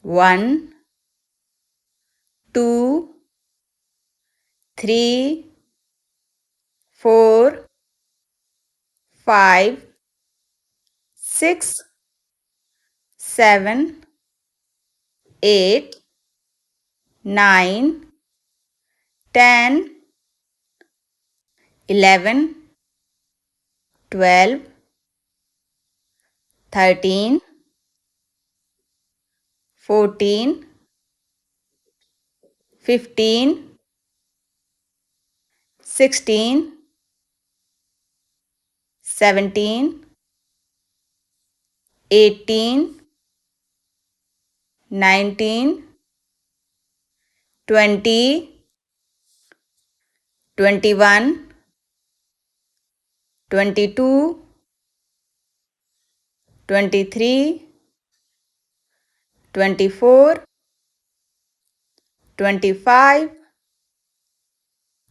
1, 2, 3, 4, 5, 6, 7, 8, 9, 10, 11, 12, 13, 14, 15, 16, 17, 18, 19, 20, 21, 22, 23, 24, 25,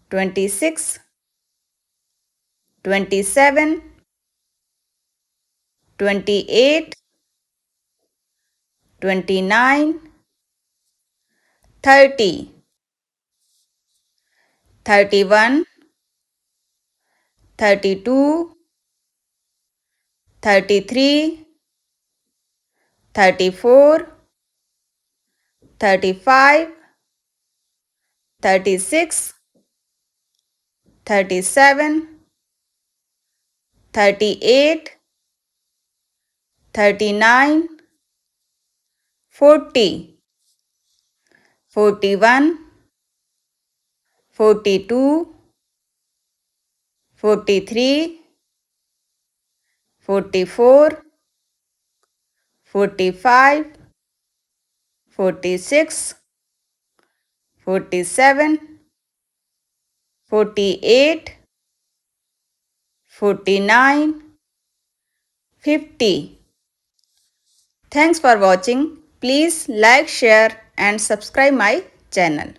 26, 27, 28, 29, 30, 31, 32, 33, 34, 35, 36, 37, 38, 39, 40, 41, 42, 43, 44, 45, 46, 47, 48, 49, 50. Thanks for watching. Please like, share and subscribe my channel.